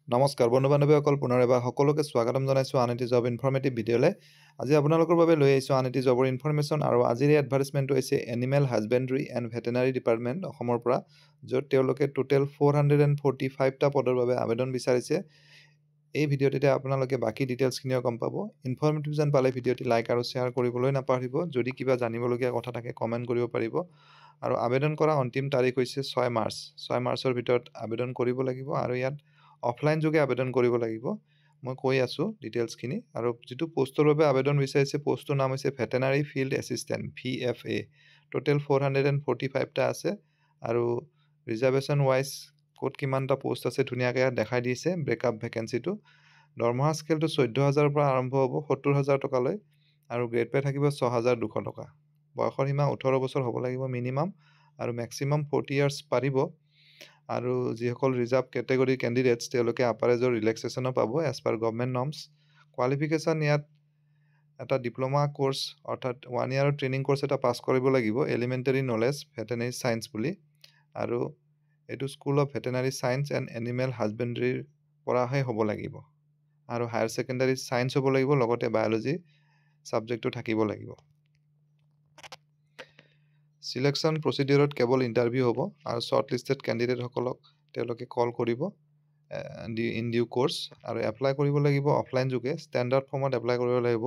নমস্কাৰ বন্ধু বান্ধৱীসকল পুনৰ এবাৰ সকলোকে স্বাগতম জনাইছোঁ আন এটি জব ইনফৰ্মেটিভ ভিডিঅ'লৈ। আজি আপোনালোকৰ বাবে লৈ আহিছোঁ আন এটি জবৰ ইনফৰমেশ্যন আৰু আজিৰ এই এডভাৰটাইজমেণ্টটো হৈছে animal husbandry and veterinary department অসমৰ পৰা, য'ত তেওঁলোকে টোটেল 445টা পদৰ বাবে আবেদন বিচাৰিছে। এই ভিডিঅ'টিতে আপোনালোকে বাকী ডিটেইলছখিনিও গম পাব। ইনফৰ্মেটিভ যেন পালে ভিডিঅ'টি লাইক আৰু শ্বেয়াৰ কৰিবলৈ নাপাহৰিব। যদি কিবা জানিবলগীয়া কথা থাকে কমেণ্ট কৰিব পাৰিব। আৰু আবেদন কৰা অন্তিম তাৰিখ হৈছে 6 মাৰ্চ। 6 মাৰ্চৰ ভিতৰত আবেদন কৰিব লাগিব আৰু ইয়াত অফলাইন যোগে আবেদন কৰিব লাগিব। মই কৈ আছোঁ ডিটেইলছখিনি। আৰু যিটো পষ্টৰ বাবে আবেদন বিচাৰিছে পষ্টটোৰ নাম হৈছে veterinary field assistant VFA। Total 445টা আছে আৰু ৰিজাৰ্ভেশ্যন ৱাইজ ক'ত কিমানটা পষ্ট আছে ধুনীয়াকৈ দেখাই দিছে ব্ৰেকআপ ভেকেঞ্চিটো। দৰমহা স্কেলটো 14,000ৰ পৰা আৰম্ভ হ'ব 70,000 টকালৈ আৰু গ্ৰেড পে থাকিব 6,200 টকা। বয়সৰ সীমা 18 বছৰ হ'ব লাগিব মিনিমাম আৰু মেক্সিমাম 40 ইয়াৰ্ছ পাৰিব। আৰু যিসকল ৰিজাৰ্ভ কেটেগৰী কেণ্ডিডেটছ তেওঁলোকে আপাৰ এজৰ ৰিলেক্সেশ্যনো পাব age per government norms. Qualification ইয়াত এটা ডিপ্ল'মা কোৰ্চ অৰ্থাৎ 1 ইয়াৰৰ ট্ৰেইনিং কোৰ্চ এটা পাছ কৰিব লাগিব, এলিমেণ্টেৰী নলেজ ভেটেনাৰী ছায়েন্স বুলি। আৰু এইটো school of veterinary science and animal হাজবেণ্ডাৰীৰ পৰাহে হ'ব লাগিব। আৰু হায়াৰ ছেকেণ্ডাৰী ছায়েন্স হ'ব লাগিব, লগতে বায়'লজি ছাবজেক্টটো থাকিব লাগিব। চিলেকশ্যন প্ৰচিডিউৰত কেৱল ইণ্টাৰভিউ হ'ব আৰু শ্বৰ্ট লিষ্টেড কেণ্ডিডেটসকলক তেওঁলোকে কল কৰিব ইন ডিউ কোৰ্চ। আৰু এপ্লাই কৰিব লাগিব অফলাইন যোগে, ষ্টেণ্ডাৰ্ড ফৰ্মত এপ্লাই কৰিব লাগিব।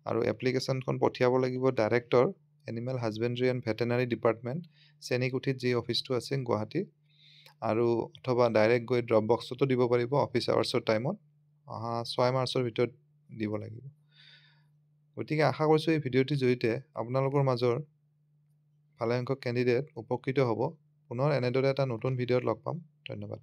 আৰু এপ্লিকেশ্যনখন পঠিয়াব লাগিব director animal husbandry and veterinary department, চেনীকুঠিত যি অফিচটো আছে গুৱাহাটীৰ। আৰু অথবা ডাইৰেক্ট গৈ ড্ৰপ বক্সতো দিব পাৰিব অফিচ আৱাৰ্ছৰ টাইমত। অহা 6 মাৰ্চৰ ভিতৰত দিব লাগিব। গতিকে আশা কৰিছোঁ এই ভিডিঅ'টিৰ জৰিয়তে আপোনালোকৰ মাজৰ ভালেসংখ্যক কেণ্ডিডেট উপকৃত হ'ব। পুনৰ এনেদৰে এটা নতুন ভিডিঅ'ত লগ পাম। ধন্যবাদ।